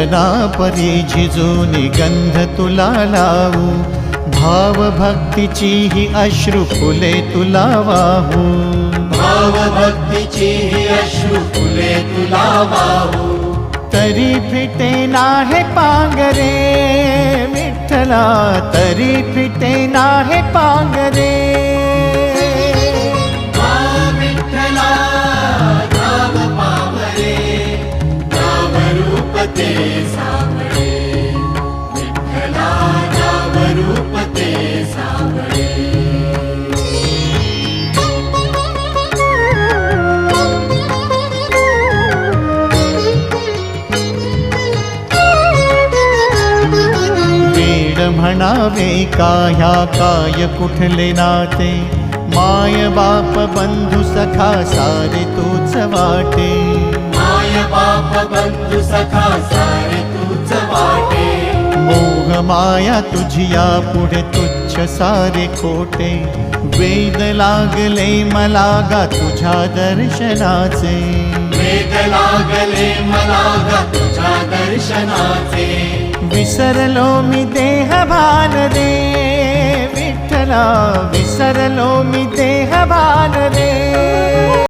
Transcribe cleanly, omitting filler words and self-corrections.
स्तना परी झिजूनी गंध तुला लावू, भाव भक्तीची ही अश्रु फुले तुला वाहू, भाव भक्तीची ही अश्रु फुले तुला वाहू, तरी फिटे नाहे पांगरे विठ्ठला, तरी फिटे नाहे पांगरे। विठ्ठला नाव पावरे, नाव रूप ते सावळे, विठ्ठला नाव रूप ते सावळे। म्हणावे काह्या काय कुठले नाते, माय बाप बंधु सखा सारे तूच वाटे, माय बाप बंधु सखा सारे तूच वाटे, मोह माया तुझिया पुढे तुच्छ सारे खोटे, वेद लागले मला गा तुझ्या दर्शनाचे, वेद लागले मला गा तुझ्या दर्शनाचे, विसरलो मी देह भान रे विठ्ठला, विसरलो मी देह भान रे।